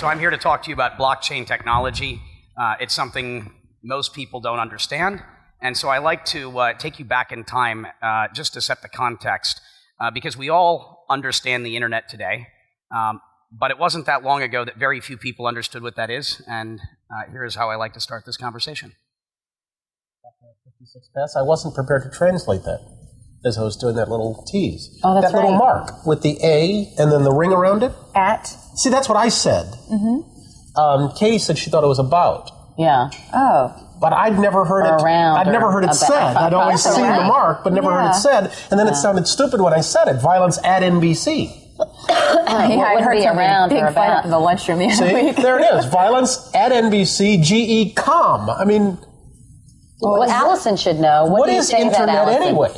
So I'm here to talk to you about blockchain technology. It's something most people don't understand. And so I like to take you back in time just to set the context, because we all understand the internet today. But it wasn't that long ago that very few people understood what that is. And here's how I like to start this conversation. 56 past, I wasn't prepared to translate that as I was doing that little tease. Oh, that's that little right. mark with the A and then the ring around it. At? See, that's what I said. Mm-hmm. Katie said she thought it was about. Yeah. Oh. But I'd never heard it. Around. I'd never heard it said. I'd always seen the mark, but never heard it said. And then it sounded stupid when I said it. Violence at NBC. I heard around big fight up in the lunchroom the other week. There it is. Violence at NBC. GE.com. I mean. Well, Allison should know. What do you is say internet that, Allison? anyway?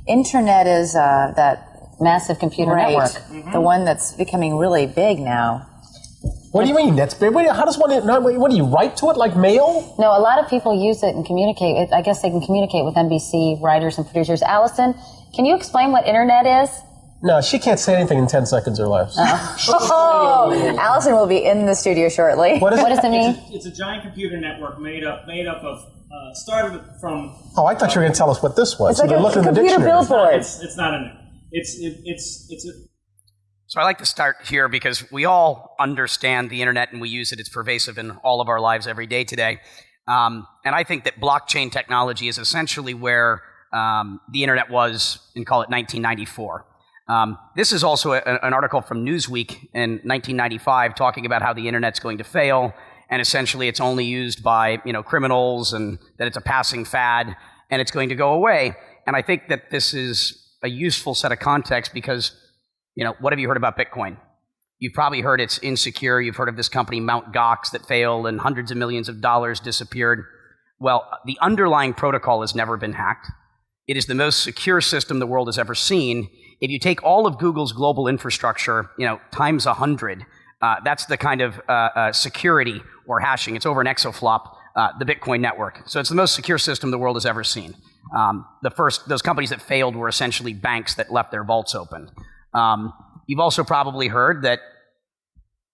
Internet is that Massive computer network. Mm-hmm. The one that's becoming really big now. What do you mean? That's big. How does one? What do you write to it like mail? No, a lot of people use it and communicate. I guess they can communicate with NBC writers and producers. Allison, can you explain what internet is? No, she can't say anything in 10 seconds or less. Oh, Allison will be in the studio shortly. What does it mean? It's a giant computer network made up of started from. Oh, I thought you were going to tell us what this was. It's like a look in the computer dictionary. billboard. It's not in it. So I like to start here because we all understand the internet and we use it. It's pervasive in all of our lives every day today. And I think that blockchain technology is essentially where the internet was in, call it 1994. This is also an article from Newsweek in 1995 talking about how the internet's going to fail, and essentially it's only used by criminals, and that it's a passing fad, and it's going to go away. And I think that this is a useful set of context because, what have you heard about Bitcoin? You've probably heard it's insecure. You've heard of this company, Mt. Gox, that failed and hundreds of millions of dollars disappeared. Well, the underlying protocol has never been hacked. It is the most secure system the world has ever seen. If you take all of Google's global infrastructure, times 100, that's the kind of security or hashing. It's over an exaflop, the Bitcoin network. So it's the most secure system the world has ever seen. Those companies that failed were essentially banks that left their vaults open. You've also probably heard that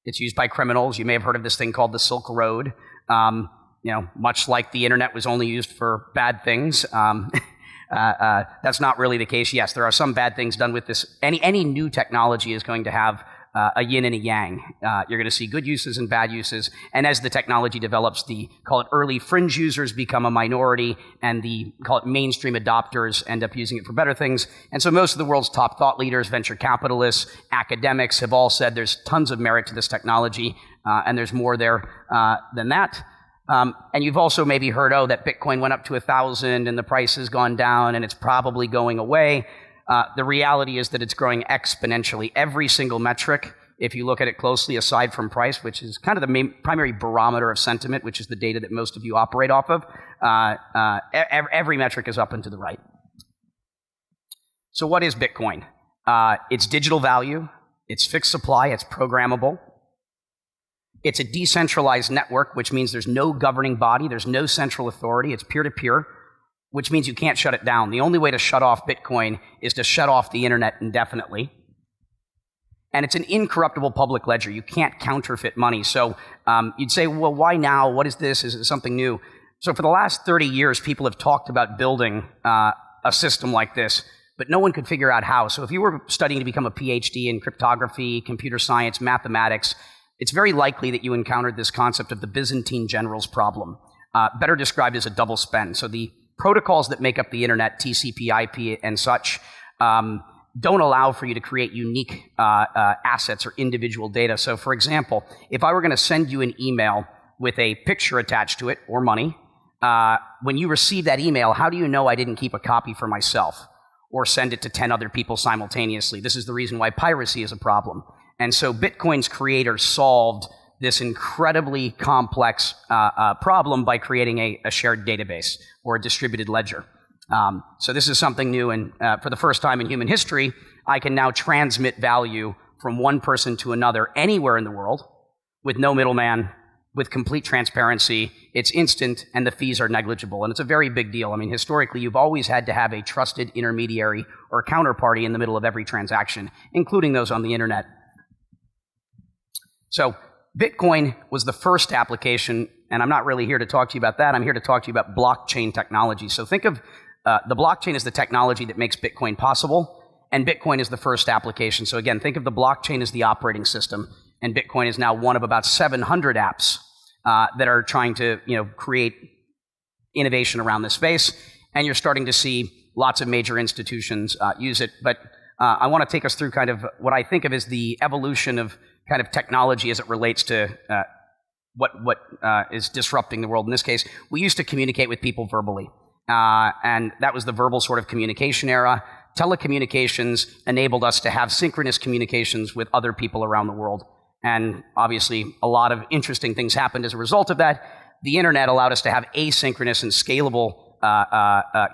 it's used by criminals. You may have heard of this thing called the Silk Road. Much like the internet was only used for bad things. That's not really the case. Yes, there are some bad things done with this. Any new technology is going to have a yin and a yang. You're going to see good uses and bad uses. And as the technology develops, call it early fringe users become a minority, and call it mainstream adopters end up using it for better things. And so most of the world's top thought leaders, venture capitalists, academics have all said there's tons of merit to this technology, and there's more there than that. And you've also maybe heard, that Bitcoin went up to 1,000 and the price has gone down and it's probably going away. The reality is that it's growing exponentially. Every single metric, if you look at it closely, aside from price, which is kind of the primary barometer of sentiment, which is the data that most of you operate off of, every metric is up and to the right. So what is Bitcoin? It's digital value. It's fixed supply. It's programmable. It's a decentralized network, which means there's no governing body, there's no central authority, it's peer-to-peer, which means you can't shut it down. The only way to shut off Bitcoin is to shut off the internet indefinitely. And it's an incorruptible public ledger. You can't counterfeit money. So you'd say, well, why now? What is this? Is it something new? So for the last 30 years, people have talked about building a system like this, but no one could figure out how. So if you were studying to become a PhD in cryptography, computer science, mathematics, it's very likely that you encountered this concept of the Byzantine generals problem, better described as a double spend. So the protocols that make up the internet, TCP, IP, and such, don't allow for you to create unique assets or individual data. So for example, if I were going to send you an email with a picture attached to it, or money, when you receive that email, how do you know I didn't keep a copy for myself or send it to 10 other people simultaneously? This is the reason why piracy is a problem. And so Bitcoin's creator solved this incredibly complex problem by creating a shared database or a distributed ledger. So this is something new, and for the first time in human history, I can now transmit value from one person to another anywhere in the world with no middleman, with complete transparency. It's instant, and the fees are negligible, and it's a very big deal. I mean, historically, you've always had to have a trusted intermediary or counterparty in the middle of every transaction, including those on the internet. So Bitcoin was the first application, and I'm not really here to talk to you about that. I'm here to talk to you about blockchain technology. So think of the blockchain as the technology that makes Bitcoin possible, and Bitcoin is the first application. So again, think of the blockchain as the operating system, and Bitcoin is now one of about 700 apps that are trying to create innovation around this space, and you're starting to see lots of major institutions use it. But I want to take us through kind of what I think of as the evolution of kind of technology as it relates to what is disrupting the world. In this case, we used to communicate with people verbally, and that was the verbal sort of communication era. Telecommunications enabled us to have synchronous communications with other people around the world. And obviously, a lot of interesting things happened as a result of that. The internet allowed us to have asynchronous and scalable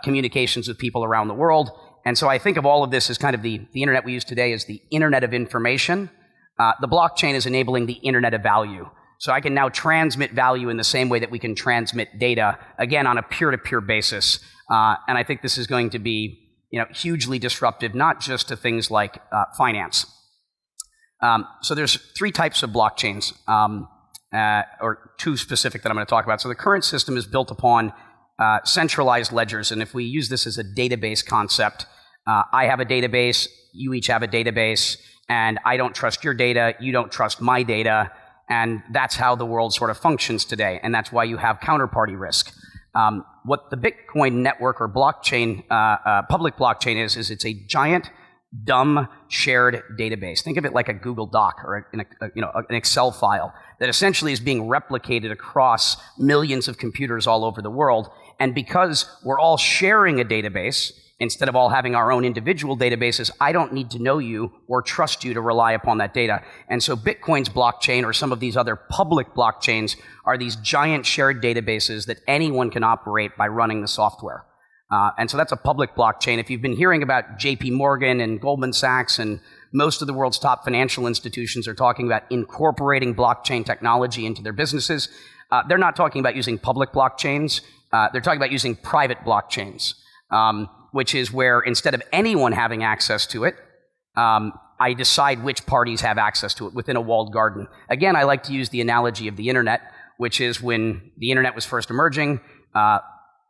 communications with people around the world. And so I think of all of this as kind of the internet we use today as the internet of information. The blockchain is enabling the internet of value. So I can now transmit value in the same way that we can transmit data, again, on a peer-to-peer basis. And I think this is going to be hugely disruptive, not just to things like finance. So there's 3 types of blockchains, or 2 specific that I'm going to talk about. So the current system is built upon centralized ledgers, and if we use this as a database concept, I have a database, you each have a database, and I don't trust your data, you don't trust my data, and that's how the world sort of functions today, and that's why you have counterparty risk. What the Bitcoin network or blockchain, public blockchain is it's a giant, dumb, shared database. Think of it like a Google Doc or an Excel file that essentially is being replicated across millions of computers all over the world. And because we're all sharing a database, instead of all having our own individual databases, I don't need to know you or trust you to rely upon that data. And so Bitcoin's blockchain or some of these other public blockchains are these giant shared databases that anyone can operate by running the software. And so that's a public blockchain. If you've been hearing about JP Morgan and Goldman Sachs and most of the world's top financial institutions are talking about incorporating blockchain technology into their businesses, they're not talking about using public blockchains. They're talking about using private blockchains, which is where instead of anyone having access to it, I decide which parties have access to it within a walled garden. Again, I like to use the analogy of the internet, which is when the internet was first emerging,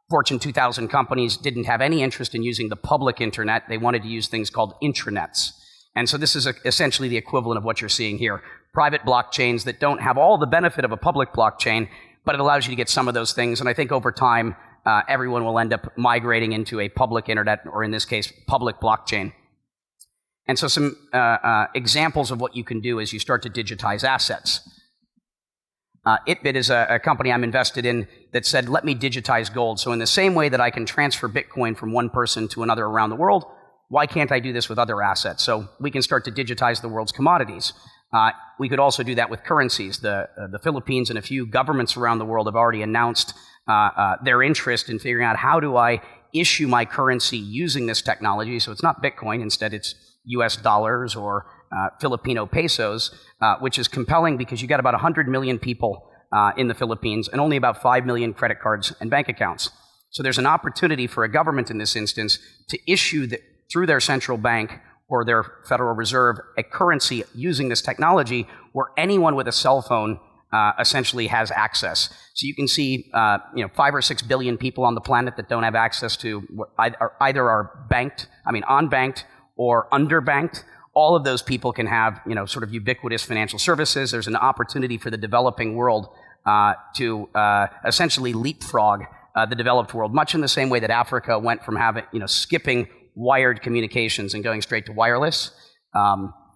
Fortune 2000 companies didn't have any interest in using the public internet. They wanted to use things called intranets. And so this is essentially the equivalent of what you're seeing here. Private blockchains that don't have all the benefit of a public blockchain, but it allows you to get some of those things. And I think over time, everyone will end up migrating into a public internet, or in this case, public blockchain. And so some examples of what you can do as you start to digitize assets. Itbit is a company I'm invested in that said, let me digitize gold. So in the same way that I can transfer Bitcoin from one person to another around the world, why can't I do this with other assets? So we can start to digitize the world's commodities. We could also do that with currencies. The Philippines and a few governments around the world have already announced their interest in figuring out how do I issue my currency using this technology. So it's not Bitcoin, instead it's US dollars or Filipino pesos, which is compelling because you got about 100 million people in the Philippines and only about 5 million credit cards and bank accounts. So there's an opportunity for a government in this instance to issue through their central bank or their Federal Reserve a currency using this technology where anyone with a cell phone essentially has access. So you can see 5 or 6 billion people on the planet that don't have access to either are unbanked or underbanked. All of those people can have, sort of ubiquitous financial services. There's an opportunity for the developing world to essentially leapfrog the developed world, much in the same way that Africa went from having, skipping wired communications and going straight to wireless.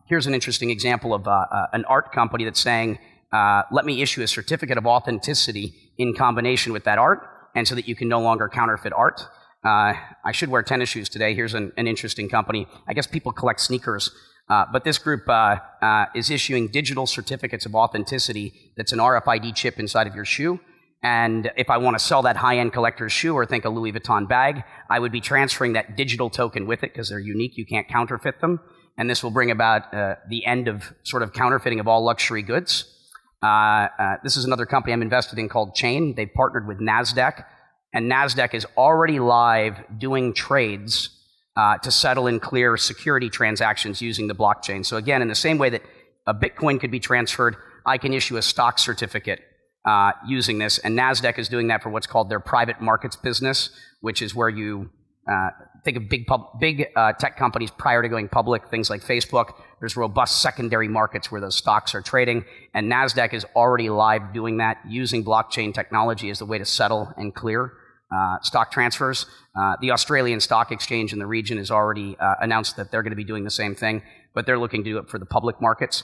Here's an interesting example of an art company that's saying, let me issue a certificate of authenticity in combination with that art, and so that you can no longer counterfeit art. I should wear tennis shoes today. Here's an interesting company. I guess people collect sneakers. But this group is issuing digital certificates of authenticity that's an RFID chip inside of your shoe. And if I want to sell that high-end collector's shoe or think a Louis Vuitton bag, I would be transferring that digital token with it because they're unique. You can't counterfeit them. And this will bring about the end of sort of counterfeiting of all luxury goods. This is another company I'm invested in called Chain. They've partnered with NASDAQ. And NASDAQ is already live doing trades to settle and clear security transactions using the blockchain. So again, in the same way that a Bitcoin could be transferred, I can issue a stock certificate using this, and NASDAQ is doing that for what's called their private markets business, which is where you think of big tech companies prior to going public, things like Facebook. There's robust secondary markets where those stocks are trading, and NASDAQ is already live doing that, using blockchain technology as the way to settle and clear stock transfers. The Australian Stock Exchange in the region has already announced that they're going to be doing the same thing, but they're looking to do it for the public markets.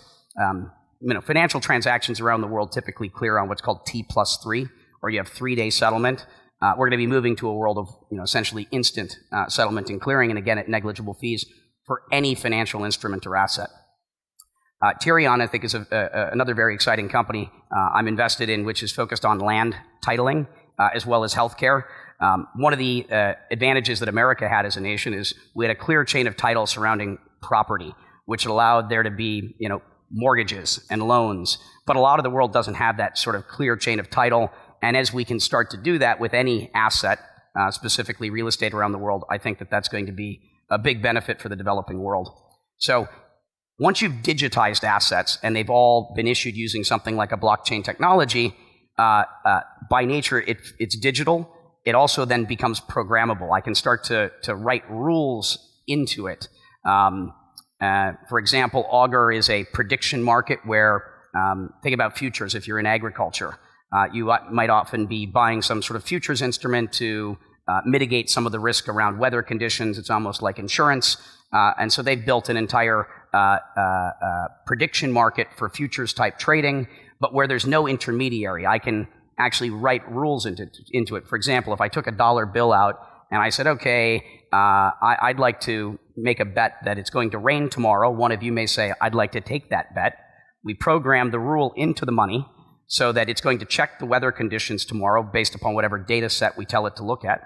Financial transactions around the world typically clear on what's called T+3, or you have 3-day settlement. We're going to be moving to a world of essentially instant settlement and clearing, and again at negligible fees for any financial instrument or asset. Tyrion, I think, is another very exciting company I'm invested in, which is focused on land titling as well as healthcare. One of the advantages that America had as a nation is we had a clear chain of title surrounding property, which allowed there to be mortgages and loans. But a lot of the world doesn't have that sort of clear chain of title. And as we can start to do that with any asset, specifically real estate around the world, I think that that's going to be a big benefit for the developing world. So once you've digitized assets and they've all been issued using something like a blockchain technology, by nature it's digital. It also then becomes programmable. I can start to write rules into it. For example, Augur is a prediction market where, think about futures if you're in agriculture. You might often be buying some sort of futures instrument to mitigate some of the risk around weather conditions. It's almost like insurance. And so they've built an entire prediction market for futures type trading, but where there's no intermediary. I can actually write rules into it. For example, if I took a dollar bill out and I said, okay, I'd like to make a bet that it's going to rain tomorrow. One of you may say, I'd like to take that bet. We program the rule into the money so that it's going to check the weather conditions tomorrow based upon whatever data set we tell it to look at.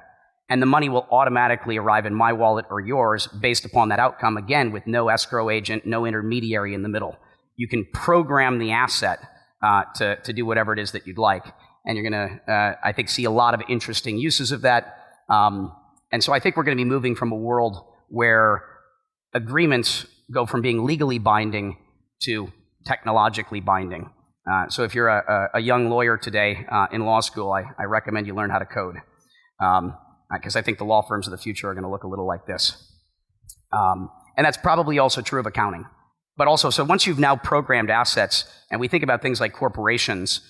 And the money will automatically arrive in my wallet or yours based upon that outcome, again, with no escrow agent, no intermediary in the middle. You can program the asset to do whatever it is that you'd like. And you're going to, I think, see a lot of interesting uses of that. And so I think we're going to be moving from a world where agreements go from being legally binding to technologically binding. So if you're a young lawyer today in law school, I recommend you learn how to code. Because I think the law firms of the future are going to look a little like this. And that's probably also true of accounting. But also, so once you've now programmed assets, and we think about things like corporations,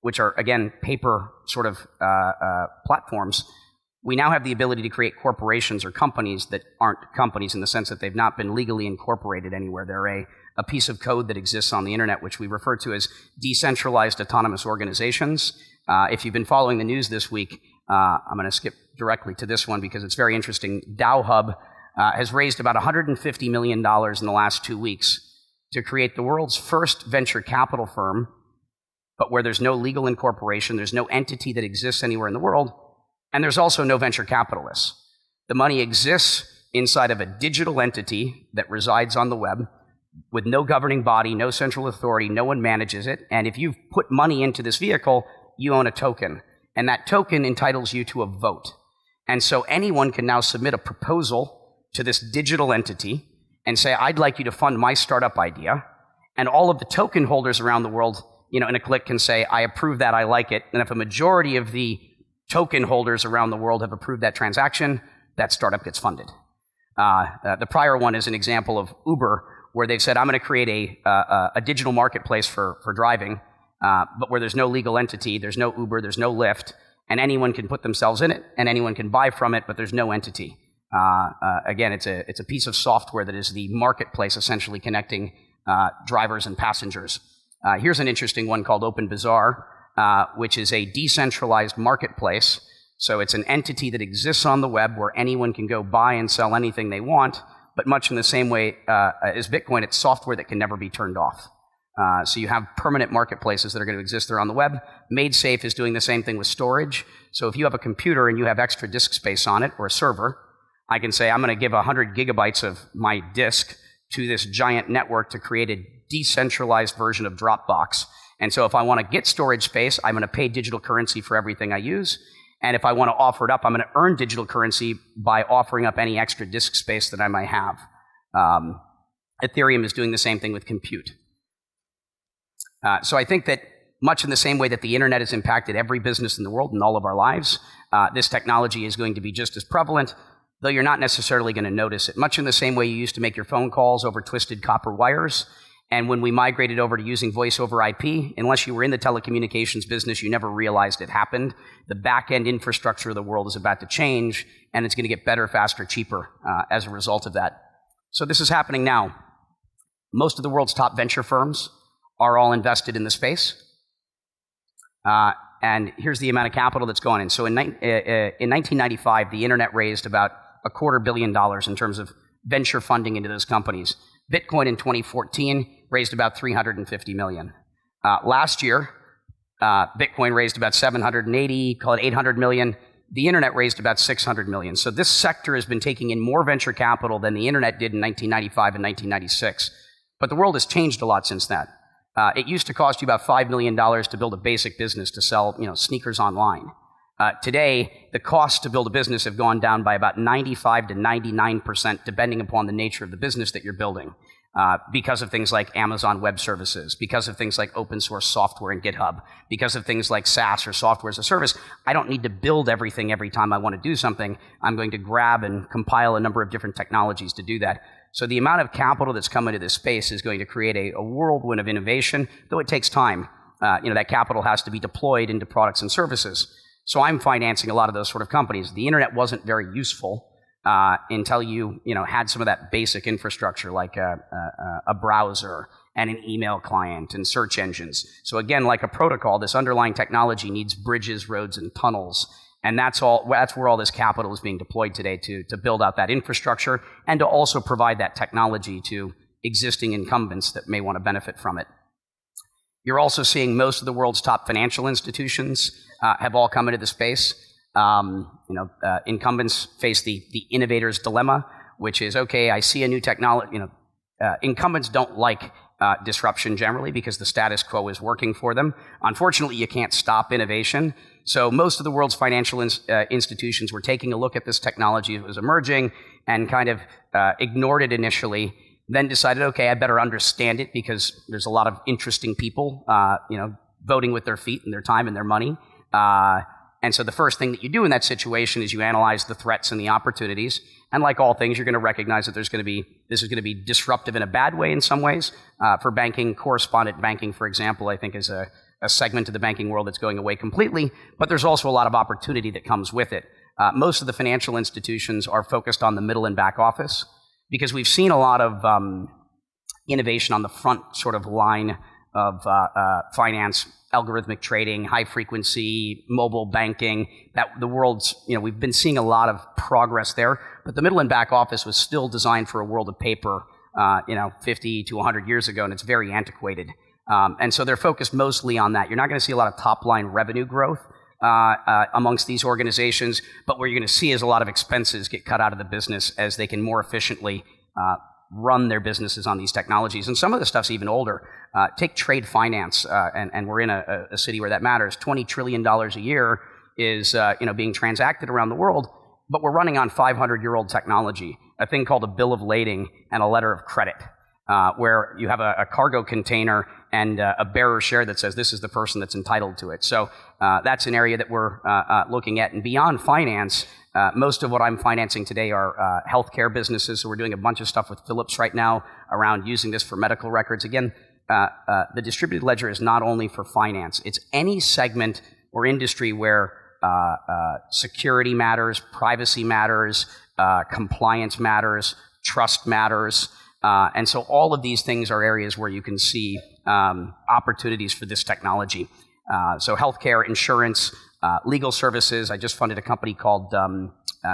which are, again, paper sort of platforms, we now have the ability to create corporations or companies that aren't companies in the sense that they've not been legally incorporated anywhere. They're a piece of code that exists on the internet, which we refer to as decentralized autonomous organizations. If you've been following the news this week, I'm going to skip directly to this one because it's very interesting. DAOhub has raised about $150 million in the last 2 weeks to create the world's first venture capital firm, but where there's no legal incorporation, there's no entity that exists anywhere in the world, and there's also no venture capitalists. The money exists inside of a digital entity that resides on the web with no governing body, no central authority, no one manages it, and if you've put money into this vehicle, you own a token. And that token entitles you to a vote. And so anyone can now submit a proposal to this digital entity and say, I'd like you to fund my startup idea. And all of the token holders around the world, in a click can say, I approve that, I like it. And if a majority of the token holders around the world have approved that transaction, that startup gets funded. The prior one is an example of Uber, where they've said, I'm going to create a digital marketplace for driving. But where there's no legal entity, there's no Uber, there's no Lyft, and anyone can put themselves in it, and anyone can buy from it, but there's no entity. Again, it's a piece of software that is the marketplace, essentially connecting drivers and passengers. Here's an interesting one called OpenBazaar, which is a decentralized marketplace. So it's an entity that exists on the web where anyone can go buy and sell anything they want, but much in the same way as Bitcoin, it's software that can never be turned off. So you have permanent marketplaces that are going to exist there on the web. MadeSafe is doing the same thing with storage. So if you have a computer and you have extra disk space on it or a server, I can say I'm going to give 100 gigabytes of my disk to this giant network to create a decentralized version of Dropbox. And so if I want to get storage space, I'm going to pay digital currency for everything I use. And if I want to offer it up, I'm going to earn digital currency by offering up any extra disk space that I might have. Ethereum is doing the same thing with compute. So I think that much in the same way that the internet has impacted every business in the world and all of our lives, this technology is going to be just as prevalent, though you're not necessarily going to notice it. Much in the same way you used to make your phone calls over twisted copper wires. And when we migrated over to using voice over IP, unless you were in the telecommunications business, you never realized it happened. The back-end infrastructure of the world is about to change, and it's going to get better, faster, cheaper as a result of that. So this is happening now. Most of the world's top venture firms are all invested in the space. And here's the amount of capital that's gone in. So in 1995, the internet raised about $250 million in terms of venture funding into those companies. Bitcoin in 2014 raised about $350 million. Last year, Bitcoin raised about 780, call it 800 million. The internet raised about 600 million. So this sector has been taking in more venture capital than the internet did in 1995 and 1996. But the world has changed a lot since that. It used to cost you about $5 million to build a basic business to sell, sneakers online. Today, the costs to build a business have gone down by about 95 to 99%, depending upon the nature of the business that you're building, because of things like Amazon Web Services, because of things like open source software and GitHub, because of things like SaaS or software as a service. I don't need to build everything every time I want to do something. I'm going to grab and compile a number of different technologies to do that. So the amount of capital that's come into this space is going to create a whirlwind of innovation, though it takes time. That capital has to be deployed into products and services. So I'm financing a lot of those sort of companies. The internet wasn't very useful until you had some of that basic infrastructure like a browser and an email client and search engines. So again, like a protocol, this underlying technology needs bridges, roads, and tunnels. And that's where all this capital is being deployed today to build out that infrastructure and to also provide that technology to existing incumbents that may want to benefit from it. You're also seeing most of the world's top financial institutions have all come into the space. Incumbents face the innovator's dilemma, which is, okay, I see a new technology. Incumbents don't like disruption generally because the status quo is working for them. Unfortunately, you can't stop innovation. So most of the world's financial institutions were taking a look at this technology that was emerging and kind of ignored it initially, then decided, okay, I better understand it because there's a lot of interesting people, voting with their feet and their time and their money. And so the first thing that you do in that situation is you analyze the threats and the opportunities. And like all things, you're going to recognize that this is going to be disruptive in a bad way in some ways. For banking, correspondent banking, for example, I think is a segment of the banking world that's going away completely. But there's also a lot of opportunity that comes with it. Most of the financial institutions are focused on the middle and back office because we've seen a lot of innovation on the front sort of line of finance, algorithmic trading, high frequency, mobile banking, that the world's, we've been seeing a lot of progress there, but the middle and back office was still designed for a world of paper, 50 to 100 years ago, and it's very antiquated. And so they're focused mostly on that. You're not going to see a lot of top line revenue growth amongst these organizations, but what you're going to see is a lot of expenses get cut out of the business as they can more efficiently run their businesses on these technologies. And some of the stuff's even older. Take trade finance, and we're in a city where that matters. $20 trillion a year is being transacted around the world, but we're running on 500-year-old technology, a thing called a bill of lading and a letter of credit, where you have a cargo container and a bearer share that says this is the person that's entitled to it. So that's an area that we're looking at. And beyond finance, most of what I'm financing today are healthcare businesses. So we're doing a bunch of stuff with Philips right now around using this for medical records. Again, the distributed ledger is not only for finance. It's any segment or industry where security matters, privacy matters, compliance matters, trust matters. And so all of these things are areas where you can see opportunities for this technology. So healthcare, insurance, legal services. I just funded a company called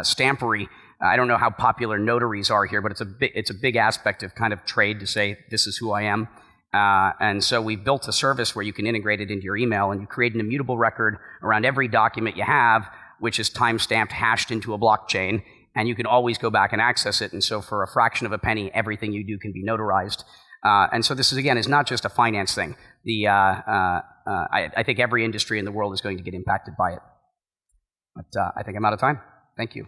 Stampery. I don't know how popular notaries are here, but it's a big aspect of kind of trade to say, this is who I am. And so we built a service where you can integrate it into your email and you create an immutable record around every document you have, which is timestamped, hashed into a blockchain, and you can always go back and access it. And so for a fraction of a penny, everything you do can be notarized. And so this is not just a finance thing. I think every industry in the world is going to get impacted by it. But I think I'm out of time. Thank you.